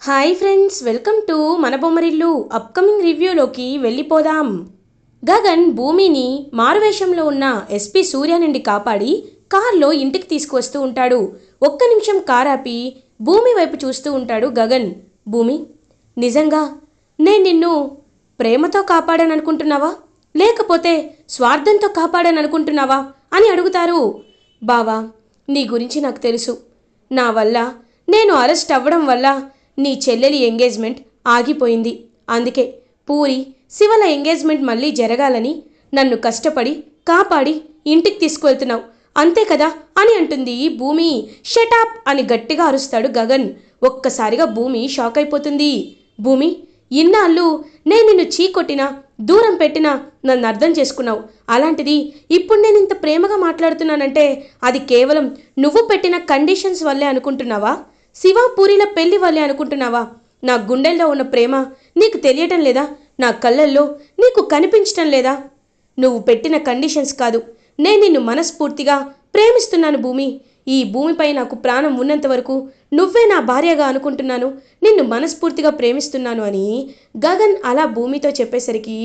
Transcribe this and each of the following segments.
Hi friends, welcome to మన Bommarillu. Upcoming రివ్యూలోకి వెళ్ళిపోదాం. గగన్ భూమిని మారువేషంలో ఉన్న ఎస్పీ సూర్య నుండి కాపాడి కార్లో ఇంటికి తీసుకువస్తూ ఉంటాడు. ఒక్క నిమిషం కార్ ఆపి భూమి వైపు చూస్తూ ఉంటాడు గగన్. భూమి, నిజంగా నేను నిన్ను ప్రేమతో కాపాడాననుకుంటున్నావా, లేకపోతే స్వార్థంతో కాపాడాననుకుంటున్నావా అని అడుగుతారు. బావా, నీ గురించి నాకు తెలుసు. నా వల్ల, నేను అరెస్ట్ అవ్వడం వల్ల నీ చెల్లెలి ఎంగేజ్మెంట్ ఆగిపోయింది. అందుకే పూరి శివల ఎంగేజ్మెంట్ మళ్ళీ జరగాలని నన్ను కష్టపడి కాపాడి ఇంటికి తీసుకువెళ్తున్నావు, అంతే కదా అని అంటుంది భూమి. షటాప్ అని గట్టిగా అరుస్తాడు గగన్. ఒక్కసారిగా భూమి షాక్ అయిపోతుంది. భూమి, ఇన్నాళ్ళు నేను నిన్ను చీకొట్టినా, దూరం పెట్టినా నన్ను అర్థం చేసుకున్నావు. అలాంటిది ఇప్పుడు నేను ఇంత ప్రేమగా మాట్లాడుతున్నానంటే అది కేవలం నువ్వు పెట్టిన కండిషన్స్ వల్లే అనుకుంటున్నావా? శివ పూరిల పెళ్లి వల్లే అనుకుంటున్నావా? నా గుండెల్లో ఉన్న ప్రేమ నీకు తెలియటం లేదా? నా కళ్ళల్లో నీకు కనిపించటం లేదా? నువ్వు పెట్టిన కండిషన్స్ కాదు, నేను నిన్ను మనస్ఫూర్తిగా ప్రేమిస్తున్నాను భూమి. ఈ భూమిపై నాకు ప్రాణం ఉన్నంత వరకు నువ్వే నా భార్యగా అనుకుంటున్నాను, నిన్ను మనస్ఫూర్తిగా ప్రేమిస్తున్నాను అని గగన్ అలా భూమితో చెప్పేసరికి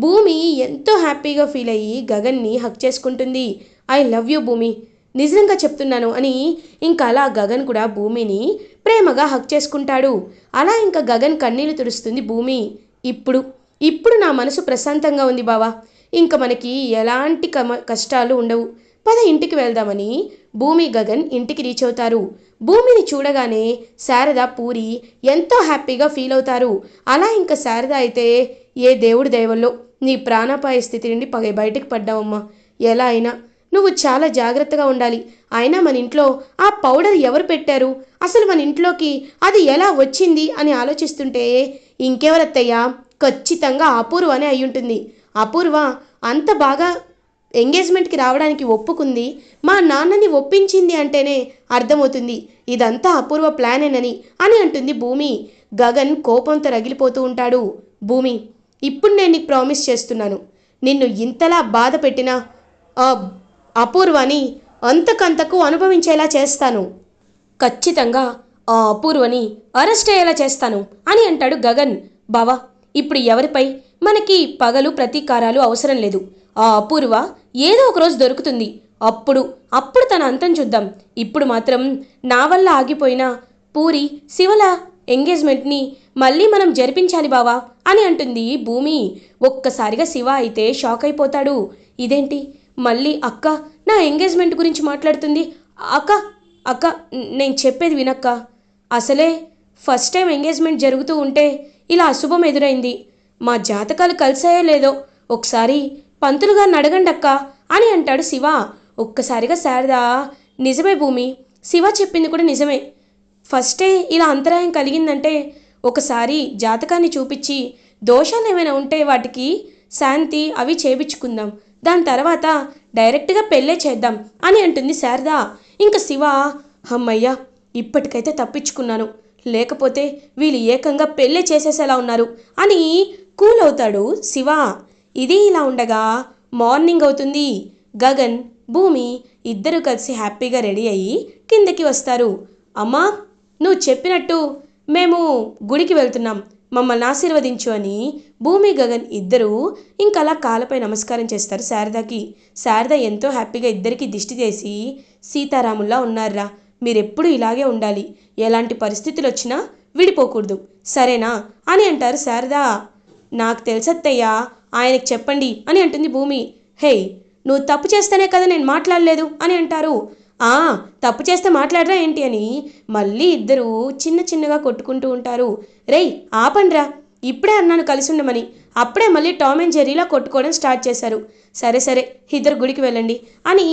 భూమి ఎంతో హ్యాపీగా ఫీల్ అయ్యి గగన్ని హక్ చేసుకుంటుంది. ఐ లవ్ యూ భూమి, నిజంగా చెప్తున్నాను అని ఇంకా అలా గగన్ కూడా భూమిని ప్రేమగా హక్ చేసుకుంటాడు. అలా ఇంకా గగన్ కన్నీళ్లు తుడుస్తుంది భూమి. ఇప్పుడు నా మనసు ప్రశాంతంగా ఉంది బావా, ఇంకా మనకి ఎలాంటి కష్టాలు ఉండవు, పద ఇంటికి వెళ్దామని భూమి గగన్ ఇంటికి రీచ్ అవుతారు. భూమిని చూడగానే శారద పూరి ఎంతో హ్యాపీగా ఫీల్ అవుతారు. అలా ఇంకా శారద అయితే, ఏ దేవుడి దయవల్లో నీ ప్రాణాపాయ స్థితి నుండి బయటకు పడ్డావమ్మా. ఎలా అయినా నువ్వు చాలా జాగ్రత్తగా ఉండాలి. అయినా మన ఇంట్లో ఆ పౌడర్ ఎవరు పెట్టారు, అసలు మన ఇంట్లోకి అది ఎలా వచ్చింది అని ఆలోచిస్తుంటే ఇంకెవరత్తయ్యా, ఖచ్చితంగా అపూర్వ అనే అయ్యుంటుంది. అపూర్వ అంత బాగా ఎంగేజ్మెంట్కి రావడానికి ఒప్పుకుంది, మా నాన్నని ఒప్పించింది అంటేనే అర్థమవుతుంది ఇదంతా అపూర్వ ప్లానేనని అని అంటుంది భూమి. గగన్ కోపంతో రగిలిపోతూ ఉంటాడు. భూమి, ఇప్పుడు నేను నీకు ప్రామిస్ చేస్తున్నాను, నిన్ను ఇంతలా బాధ పెట్టిన అపూర్వని అంతకంతకు అనుభవించేలా చేస్తాను. ఖచ్చితంగా ఆ అపూర్వని అరెస్ట్ అయ్యేలా చేస్తాను అని అంటాడు గగన్. బావా, ఇప్పుడు ఎవరిపై మనకి పగలు ప్రతీకారాలు అవసరం లేదు. ఆ అపూర్వ ఏదో ఒకరోజు దొరుకుతుంది, అప్పుడు తన అంతం చూద్దాం. ఇప్పుడు మాత్రం నా వల్ల ఆగిపోయిన పూరి శివల ఎంగేజ్మెంట్ని మళ్ళీ మనం జరిపించాలి బావా అని అంటుంది భూమి. ఒక్కసారిగా శివ అయితే షాక్ అయిపోతాడు. ఇదేంటి, మళ్ళీ అక్క నా ఎంగేజ్మెంట్ గురించి మాట్లాడుతుంది? అక్క అక్క నేను చెప్పేది వినక్క. అసలే ఫస్ట్ టైం ఎంగేజ్మెంట్ జరుగుతూ ఉంటే ఇలా అశుభం ఎదురైంది. మా జాతకాలు కలిసాయో లేదో ఒకసారి పంతులు గారిని అడగండి అక్క అని అంటాడు శివ. ఒక్కసారిగా శారద, నిజమే భూమి, శివ చెప్పింది కూడా నిజమే. ఫస్టే ఇలా అంతరాయం కలిగిందంటే ఒకసారి జాతకాన్ని చూపించి దోషాలు ఏమైనా ఉంటే వాటికి శాంతి అవి చేపించుకుందాం, దాని తర్వాత డైరెక్ట్గా పెళ్ళే చేద్దాం అని అంటుంది శారద. ఇంకా శివ, అమ్మయ్యా ఇప్పటికైతే తప్పించుకున్నాను, లేకపోతే వీళ్ళు ఏకంగా పెళ్ళే చేసేసేలా ఉన్నారు అని కూల్ అవుతాడు శివ. ఇది ఇలా ఉండగా మార్నింగ్ అవుతుంది. గగన్ భూమి ఇద్దరు కలిసి హ్యాపీగా రెడీ అయ్యి కిందకి వస్తారు. అమ్మా, నువ్వు చెప్పినట్టు మేము గుడికి వెళ్తున్నాం, మమ్మల్ని ఆశీర్వదించు అని భూమి గగన్ ఇద్దరూ ఇంకలా కాళ్ళపై నమస్కారం చేస్తారు శారదకి. శారద ఎంతో హ్యాపీగా ఇద్దరికి దిష్టి చేసి, సీతారాముల్లా ఉన్నారా, మీరెప్పుడు ఇలాగే ఉండాలి, ఎలాంటి పరిస్థితులు వచ్చినా విడిపోకూడదు, సరేనా అని అంటారు శారద. నాకు తెలుసత్తయ్యా, ఆయనకు చెప్పండి అని అంటుంది భూమి. హే, నువ్వు తప్పు చేస్తేనే కదా నేను మాట్లాడలేదు అని అంటారు. తప్పు చేస్తే మాట్లాడరా ఏంటి అని మళ్ళీ ఇద్దరు చిన్నగా కొట్టుకుంటూ ఉంటారు. రేయ్ ఆపండ్రా, ఇప్పుడే అన్నాను కలిసి ఉండమని, అప్పుడే మళ్ళీ టామ్ అండ్ జెర్రీలా కొట్టుకోవడం స్టార్ట్ చేశారు. సరే ఇద్దరు గుడికి వెళ్ళండి అని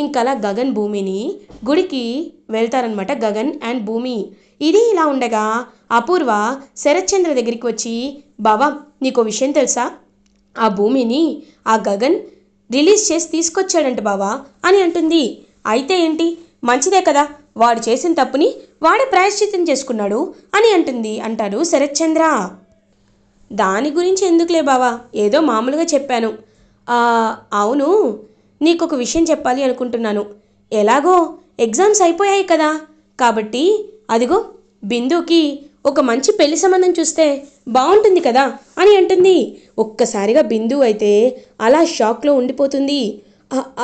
ఇంకలా గగన్ భూమిని గుడికి వెళ్తారనమాట, గగన్ అండ్ భూమి. ఇది ఇలా ఉండగా అపూర్వ శరత్చంద్ర దగ్గరికి వచ్చి, బావా నీకో విషయం తెలుసా, ఆ భూమిని ఆ గగన్ రిలీజ్ చేసి తీసుకొచ్చాడంట బావా అని అంటుంది. అయితే ఏంటి, మంచిదే కదా, వాడు చేసిన తప్పుని వాడే ప్రాయశ్చిత్తం చేసుకున్నాడు అని అంటాడు శరత్చంద్ర. దాని గురించి ఎందుకులే బావా, ఏదో మామూలుగా చెప్పాను. అవును, నీకొక విషయం చెప్పాలి అనుకుంటున్నాను. ఎలాగో ఎగ్జామ్స్ అయిపోయాయి కదా, కాబట్టి అదిగో బిందుకి ఒక మంచి పెళ్లి సంబంధం చూస్తే బాగుంటుంది కదా అని అంటుంది. ఒక్కసారిగా బిందు అయితే అలా షాక్లో ఉండిపోతుంది.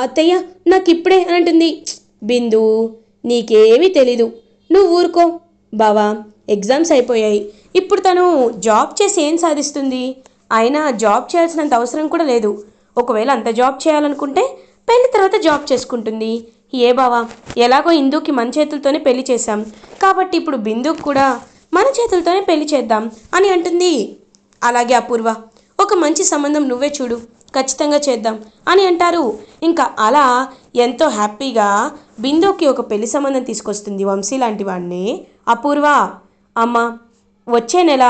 అత్తయ్య నాకు ఇప్పుడే అని అంటుంది. బిందు, నీకేమీ తెలీదు, నువ్వు ఊరుకో. బావా, ఎగ్జామ్స్ అయిపోయాయి, ఇప్పుడు తను జాబ్ చేసి ఏం సాధిస్తుంది? అయినా జాబ్ చేయాల్సినంత అవసరం కూడా లేదు. ఒకవేళ అంత జాబ్ చేయాలనుకుంటే పెళ్లి తర్వాత జాబ్ చేసుకుంటుంది. ఏ బావా, ఎలాగో ఇందుకి మన చేతులతోనే పెళ్లి చేశాం కాబట్టి ఇప్పుడు బిందుకు కూడా మన చేతులతోనే పెళ్లి చేద్దాం అని అంటుంది. అలాగే అపూర్వ, ఒక మంచి సంబంధం నువ్వే చూడు, ఖచ్చితంగా చేద్దాం అని అంటారు. ఇంకా అలా ఎంతో హ్యాపీగా బిందుకి ఒక పెళ్లి సంబంధం తీసుకొస్తుంది వంశీ లాంటి వాడిని అపూర్వ. అమ్మ, వచ్చే నెల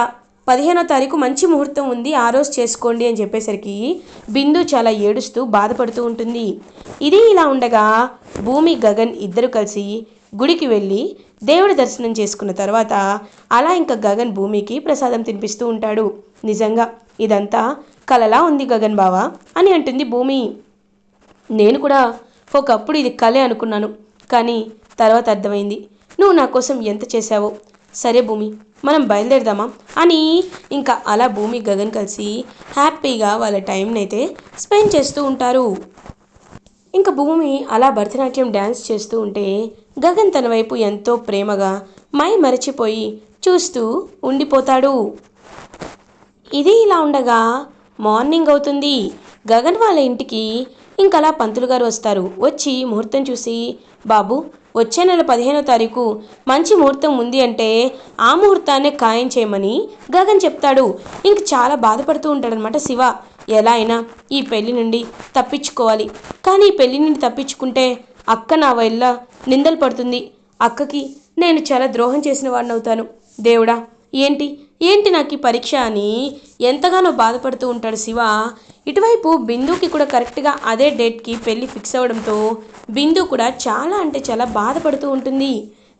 15వ తారీఖు మంచి ముహూర్తం ఉంది, ఆ రోజు చేసుకోండి అని చెప్పేసరికి బిందు చాలా ఏడుస్తూ బాధపడుతూ ఉంటుంది. ఇది ఇలా ఉండగా భూమి, గగన్ ఇద్దరు కలిసి గుడికి వెళ్ళి దేవుడి దర్శనం చేసుకున్న తర్వాత అలా ఇంకా గగన్ భూమికి ప్రసాదం తినిపిస్తూ ఉంటాడు. నిజంగా ఇదంతా కలలా ఉంది గగన్ బావా అని అంటుంది భూమి. నేను కూడా ఒకప్పుడు ఇది కలే అనుకున్నాను, కానీ తర్వాత అర్థమైంది నువ్వు నా కోసం ఎంత చేశావో. సరే భూమి, మనం బయలుదేరదామా అని ఇంకా అలా భూమి, గగన్ కలిసి హ్యాపీగా వాళ్ళ టైంని అయితే స్పెండ్ చేస్తూ ఉంటారు. ఇంకా భూమి అలా భరతనాట్యం డ్యాన్స్ చేస్తూ ఉంటే గగన్ తన వైపు ఎంతో ప్రేమగా మరచిపోయి చూస్తూ ఉండిపోతాడు. ఇది ఇలా ఉండగా మార్నింగ్ అవుతుంది. గగన్ వాళ్ళ ఇంటికి ఇంకలా పంతులు గారు వస్తారు. వచ్చి ముహూర్తం చూసి, బాబు, వచ్చే నెల 15వ తారీఖు మంచి ముహూర్తం ఉంది అంటే ఆ ముహూర్తాన్నే ఖాయం చేయమని గగన్ చెప్తాడు. ఇంక చాలా బాధపడుతూ ఉంటాడనమాట శివ. ఎలా అయినా ఈ పెళ్లి నుండి తప్పించుకోవాలి, కానీ ఈ పెళ్లి నుండి తప్పించుకుంటే అక్క నా వల్ల నిందలు పడుతుంది, అక్కకి నేను చాలా ద్రోహం చేసిన వాడిని అవుతాను. దేవుడా, ఏంటి ఏంటి నాకు ఈ పరీక్ష అని ఎంతగానో బాధపడుతూ ఉంటాడు శివ. ఇటువైపు బిందుకి కూడా కరెక్ట్గా అదే డేట్కి పెళ్ళి ఫిక్స్ అవ్వడంతో బిందు కూడా చాలా అంటే చాలా బాధపడుతూ ఉంటుంది.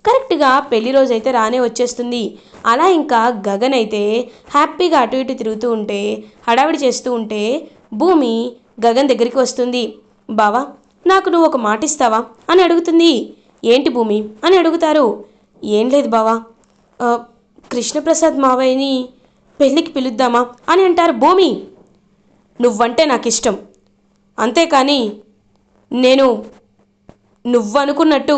కరెక్ట్గా పెళ్లి రోజైతే రానే వచ్చేస్తుంది. అలా ఇంకా గగన్ అయితే హ్యాపీగా అటు ఇటు తిరుగుతూ ఉంటే, హడావిడి చేస్తూ ఉంటే భూమి గగన్ దగ్గరికి వస్తుంది. బావా, నాకు నువ్వు ఒక మాట ఇస్తావా అని అడుగుతుంది. ఏంటి భూమి అని అడుగుతారు. ఏం లేదు బావా, కృష్ణప్రసాద్ మావయ్యని పెళ్ళికి పిలుద్దామా అని అంటారు. భూమి, నువ్వంటే నాకు ఇష్టం, అంతేకాని నేను నువ్వనుకున్నట్టు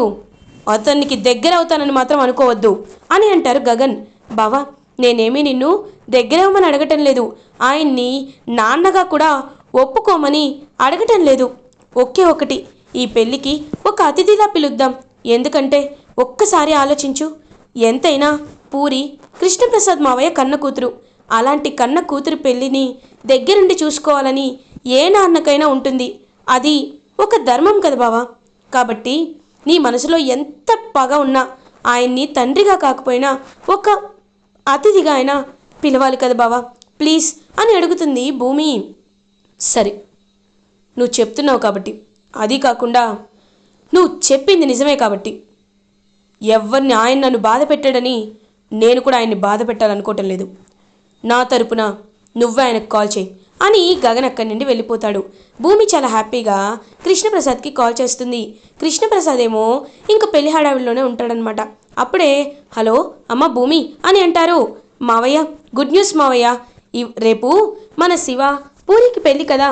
అతనికి దగ్గర అవుతానని మాత్రం అనుకోవద్దు అని అంటారు గగన్. బావా, నేనేమీ నిన్ను దగ్గరవ్వమని అడగటం లేదు, ఆయన్ని నాన్నగా కూడా ఒప్పుకోమని అడగటం లేదు. ఒకే ఒకటి, ఈ పెళ్ళికి ఒక అతిథిలా పిలుద్దాం. ఎందుకంటే ఒక్కసారి ఆలోచించు, ఎంతైనా పూరి కృష్ణప్రసాద్ మావయ్య కన్న కూతురు. అలాంటి కన్న కూతురు పెళ్ళిని దగ్గరుండి చూసుకోవాలని ఏ నాన్నకైనా ఉంటుంది. అది ఒక ధర్మం కదా బావా. కాబట్టి నీ మనసులో ఎంత పగ ఉన్నా ఆయన్ని తండ్రిగా కాకపోయినా ఒక అతిథిగా అయినా పిలవాలి కదా బావా, ప్లీజ్ అని అడుగుతుంది భూమి. సరే, నువ్వు చెప్తున్నావు కాబట్టి, అది కాకుండా నువ్వు చెప్పింది నిజమే కాబట్టి, ఎవరిని ఆయన నన్ను బాధ పెట్టాడని నేను కూడా ఆయన్ని బాధ పెట్టాలనుకోవటం లేదు. నా తరపున నువ్వే ఆయనకు కాల్ చేయి అని గగన్ అక్కడి నుండి వెళ్ళిపోతాడు. భూమి చాలా హ్యాపీగా కృష్ణప్రసాద్కి కాల్ చేస్తుంది. కృష్ణప్రసాద్ ఏమో ఇంకా పెళ్లి హడావిడిలోనే ఉంటాడనమాట. అప్పుడే హలో అమ్మ భూమి అని అంటారు. మావయ్య, గుడ్ న్యూస్ మావయ్య, రేపు మన శివ పూరికి పెళ్ళి కదా,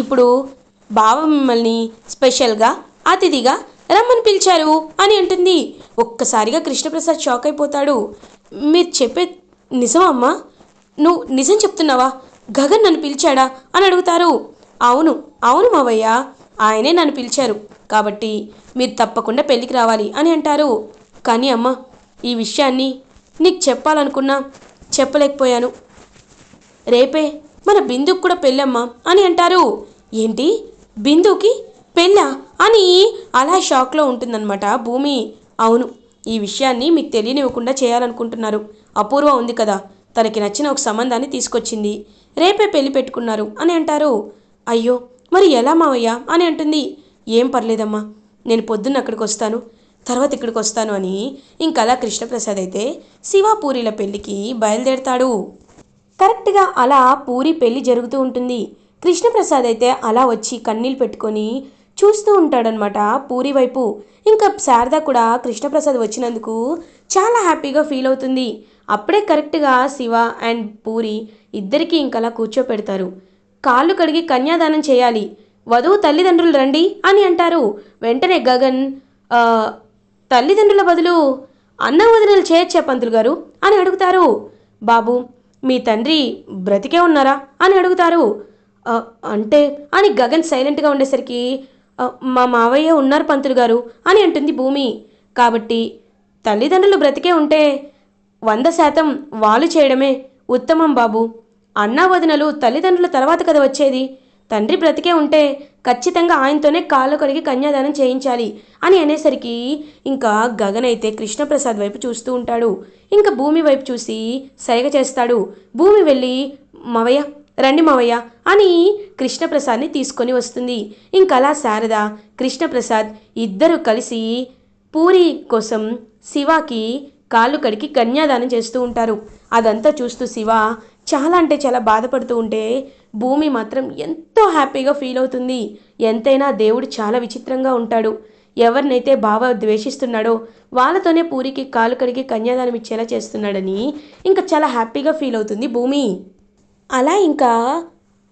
ఇప్పుడు బావ మిమ్మల్ని స్పెషల్గా అతిథిగా రమ్మని పిలిచారు అని అంటుంది. ఒక్కసారిగా కృష్ణప్రసాద్ షాక్ అయిపోతాడు. మీరు చెప్పే నిజమా అమ్మా? నువ్వు నిజం చెప్తున్నావా? గగన్ నన్ను పిలిచాడా అని అడుగుతారు. అవును అవును మావయ్య, ఆయనే నన్ను పిలిచారు, కాబట్టి మీరు తప్పకుండా పెళ్ళికి రావాలి అని అంటారు. కానీ అమ్మ, ఈ విషయాన్ని నీకు చెప్పాలనుకున్నా చెప్పలేకపోయాను. రేపే మన బిందుకు కూడా పెళ్ళమ్మా అని అంటారు. ఏంటి, బిందుకి పెళ్ళా అని అలా షాక్లో ఉంటుందన్నమాట భూమి. అవును, ఈ విషయాన్ని మీకు తెలియనివ్వకుండా చేయాలనుకుంటున్నారు. అపూర్వ ఉంది కదా, తనకి నచ్చిన ఒక సంబంధాన్ని తీసుకొచ్చింది, రేపే పెళ్లి పెట్టుకున్నారు అని అంటారు. అయ్యో, మరి ఎలా మావయ్య అని అంటుంది. ఏం పర్లేదమ్మా, నేను పొద్దున్న అక్కడికి వస్తాను, తర్వాత ఇక్కడికి వస్తాను అని ఇంకలా కృష్ణప్రసాద్ అయితే శివాపూరిల పెళ్ళికి బయలుదేరతాడు. కరెక్ట్గా అలా పూరి పెళ్ళి జరుగుతూ ఉంటుంది. కృష్ణప్రసాద్ అయితే అలా వచ్చి కన్నీళ్ళు పెట్టుకొని చూస్తూ ఉంటాడనమాట పూరి వైపు. ఇంకా శారద కూడా కృష్ణప్రసాద్ వచ్చినందుకు చాలా హ్యాపీగా ఫీల్ అవుతుంది. అప్పుడే కరెక్ట్గా శివ అండ్ పూరి ఇద్దరికీ ఇంకలా కూర్చోపెడతారు. కాళ్ళు కడిగి కన్యాదానం చేయాలి, వధువు తల్లిదండ్రులు రండి అని అంటారు. వెంటనే గగన్ "ఆ, తల్లిదండ్రుల బదులు అన్న వదినలు చేయొచ్చా పంతులు గారు" అని అడుగుతారు. బాబు, మీ తండ్రి బ్రతికే ఉన్నారా అని అడుగుతారు. "ఆ, అంటే" అని గగన్ సైలెంట్గా ఉండేసరికి "ఆ, మా మావయ్య ఉన్నారు పంతులు గారు" అని అంటుంది భూమి. కాబట్టి తల్లిదండ్రులు బ్రతికే ఉంటే 100% వాళ్ళు చేయడమే ఉత్తమం బాబు. అన్నా వదినలు తల్లిదండ్రుల తర్వాత కదా వచ్చేది. తండ్రి బ్రతికే ఉంటే ఖచ్చితంగా ఆయనతోనే కాళ్ళు కడిగి కన్యాదానం చేయించాలి అని అనేసరికి ఇంకా గగన్ అయితే కృష్ణప్రసాద్ వైపు చూస్తూ ఉంటాడు. ఇంకా భూమి వైపు చూసి సైగ చేస్తాడు. భూమి వెళ్ళి "మావయ్య, రండి మావయ్య" అని కృష్ణప్రసాద్ని తీసుకొని వస్తుంది. ఇంకలా శారద, కృష్ణప్రసాద్ ఇద్దరు కలిసి పూరి కోసం శివాకి కాళ్ళు కడిగి కన్యాదానం చేస్తూ ఉంటారు. అదంతా చూస్తూ శివ చాలా అంటే చాలా బాధపడుతూ ఉంటే భూమి మాత్రం ఎంతో హ్యాపీగా ఫీల్ అవుతుంది. ఎంతైనా దేవుడు చాలా విచిత్రంగా ఉంటాడు. ఎవరినైతే బావ ద్వేషిస్తున్నాడో వాళ్ళతోనే పూరికి కాలు కడిగి కన్యాదానం ఇచ్చేలా చేస్తున్నాడని ఇంకా చాలా హ్యాపీగా ఫీల్ అవుతుంది భూమి. అలా ఇంకా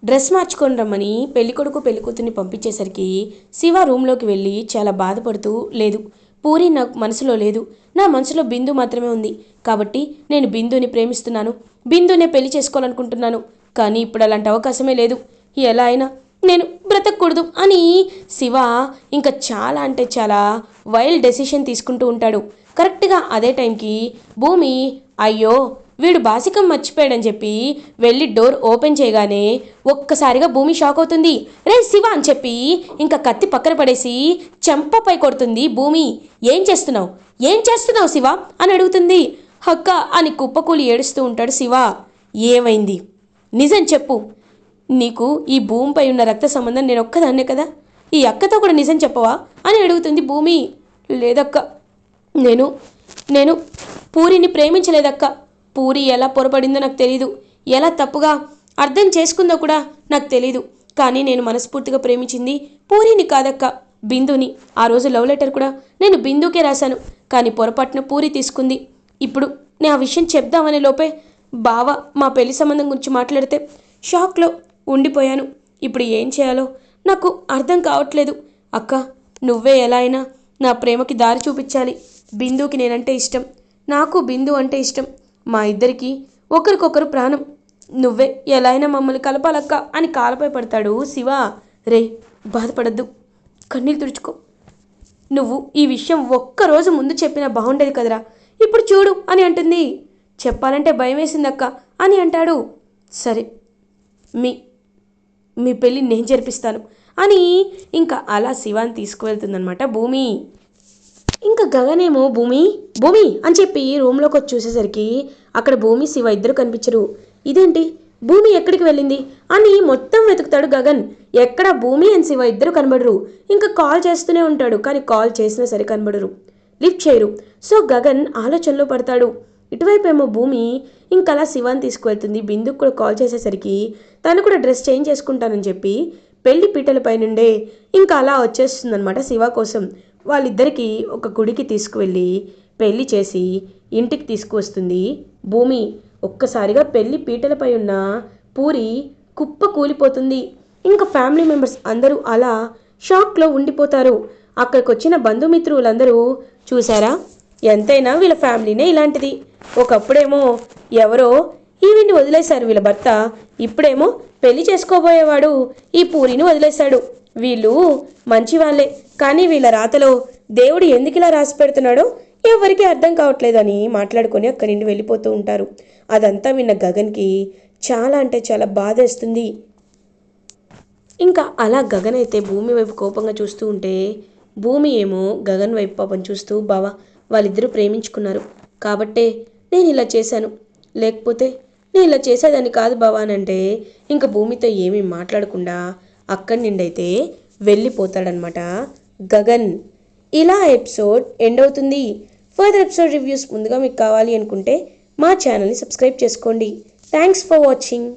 డ్రెస్ మార్చుకొని రమ్మని పెళ్ళికొడుకు పెళ్ళికూతుర్ని పంపించేసరికి శివ రూమ్లోకి వెళ్ళి చాలా బాధపడుతూ, లేదు, పూరి నాకు మనసులో లేదు, నా మనసులో బిందు మాత్రమే ఉంది. కాబట్టి నేను బిందుని ప్రేమిస్తున్నాను, బిందునే పెళ్లి చేసుకోవాలనుకుంటున్నాను. కానీ ఇప్పుడు అలాంటి అవకాశమే లేదు. ఎలా అయినా నేను బ్రతకూడదు అని శివ ఇంకా చాలా అంటే చాలా వైల్డ్ డెసిషన్ తీసుకుంటూ ఉంటాడు. కరెక్ట్గా అదే టైంకి భూమి అయ్యో వీడు బాసికం మర్చిపోయాడని చెప్పి వెళ్ళి డోర్ ఓపెన్ చేయగానే ఒక్కసారిగా భూమి షాక్ అవుతుంది. రే శివ అని చెప్పి ఇంకా కత్తి పక్కన పడేసి చెంపపై కొడుతుంది భూమి. ఏం చేస్తున్నావు, ఏం చేస్తున్నావు శివ అని అడుగుతుంది. "అక్క" అని కుప్పకూలి ఏడుస్తూ ఉంటాడు శివ. "ఏమైంది, నిజం చెప్పు. నీకు ఈ భూమిపై ఉన్న రక్త సంబంధం నేను ఒక్కదాన్నే కదా, ఈ అక్కతో కూడా నిజం చెప్పవా" అని అడుగుతుంది భూమి. "లేదక్క, నేను నేను పూరిని ప్రేమించలేదక్క. పూరి ఎలా పొరపడిందో నాకు తెలీదు, ఎలా తప్పుగా అర్థం చేసుకుందో కూడా నాకు తెలీదు. కానీ నేను మనస్ఫూర్తిగా ప్రేమించింది పూరిని కాదక్క, బిందుని. ఆ రోజు లవ్ లెటర్ కూడా నేను బిందుకే రాశాను. కానీ పొరపాటున పూరి తీసుకుంది. ఇప్పుడు నేను ఆ విషయం చెప్దామనే లోపే బావ మా పెళ్లి సంబంధం గురించి మాట్లాడితే షాక్లో ఉండిపోయాను. ఇప్పుడు ఏం చేయాలో నాకు అర్థం కావట్లేదు. అక్క, నువ్వే ఎలా అయినా నా ప్రేమకి దారి చూపించాలి. బిందుకి నేనంటే ఇష్టం, నాకు బిందు అంటే ఇష్టం. మా ఇద్దరికి ఒకరికొకరు ప్రాణం. నువ్వే ఎలా అయినా మమ్మల్ని కలపాలక్క" అని కాలపై పడతాడు శివ. "రే, బాధపడద్దు, కన్నీళ్ళు తుడుచుకో. నువ్వు ఈ విషయం ఒక్కరోజు ముందు చెప్పినా బాగుండేది కదరా, ఇప్పుడు చూడు" అని అంటుంది. "చెప్పాలంటే భయం వేసిందక్క" అని అంటాడు. "సరే, మీ మీ పెళ్ళి నేను జరిపిస్తాను" అని ఇంకా అలా శివాని తీసుకువెళ్తుందనమాట భూమి. ఇంకా గగనేమో "భూమి, భూమి" అని చెప్పి రూమ్లోకి వచ్చి చూసేసరికి అక్కడ భూమి శివ ఇద్దరు కనిపించరు. ఇదేంటి, భూమి ఎక్కడికి వెళ్ళింది అని మొత్తం వెతుకుతాడు గగన్. ఎక్కడ భూమి అండ్ శివ ఇద్దరు కనబడరు. ఇంకా కాల్ చేస్తూనే ఉంటాడు, కానీ కాల్ చేసినా సరే కనబడరు, లిఫ్ట్ చేయరు. సో గగన్ ఆలోచనలో పడతాడు. ఇటువైపు ఏమో భూమి ఇంకలా శివాని తీసుకువెళ్తుంది. బిందుకు కూడా కాల్ చేసేసరికి తను కూడా డ్రెస్ చేంజ్ చేసుకుంటానని చెప్పి పెళ్లి పీటలపై నుండే ఇంకా అలా వచ్చేస్తుందనమాట శివ కోసం. వాళ్ళిద్దరికీ ఒక గుడికి తీసుకువెళ్ళి పెళ్లి చేసి ఇంటికి తీసుకువస్తుంది భూమి. ఒక్కసారిగా పెళ్లి పీటలపై ఉన్న పూరి కుప్ప కూలిపోతుంది. ఇంకా ఫ్యామిలీ మెంబర్స్ అందరూ అలా షాక్లో ఉండిపోతారు. అక్కడికి వచ్చిన బంధుమిత్రులందరూ చూసారా, ఎంతైనా వీళ్ళ ఫ్యామిలీనే ఇలాంటిది. ఒకప్పుడేమో ఎవరో ఈవిని వదిలేశారు వీళ్ళ భర్త, ఇప్పుడేమో పెళ్లి చేసుకోబోయేవాడు ఈ పూరిని వదిలేశాడు. వీళ్ళు మంచి వాళ్ళే, కానీ వీళ్ళ రాతలో దేవుడు ఎందుకు ఇలా రాసి పెడుతున్నాడో ఎవరికీ అర్థం కావట్లేదని మాట్లాడుకొని అక్కడి నుండి వెళ్ళిపోతూ ఉంటారు. అదంతా విన్న గగన్కి చాలా అంటే చాలా బాధేస్తుంది. ఇంకా అలా గగన్ అయితే భూమి వైపు కోపంగా చూస్తూ ఉంటే భూమి ఏమో గగన్ వైపు పాపం చూస్తూ, "బావా, వాళ్ళిద్దరూ ప్రేమించుకున్నారు కాబట్టే నేను ఇలా చేశాను, లేకపోతే నేను ఇలా చేసేదాన్ని కాదు బావా" అని అంటే ఇంకా భూమితో ఏమీ మాట్లాడకుండా అక్కడి నుండి అయితే వెళ్ళిపోతాడనమాట గగన్. ఇలా ఎపిసోడ్ ఎండ్ అవుతుంది. ఫర్దర్ ఎపిసోడ్ రివ్యూస్ ముందుగా మీకు కావాలి అనుకుంటే మా ఛానల్ని సబ్స్క్రైబ్ చేసుకోండి. Thanks for watching.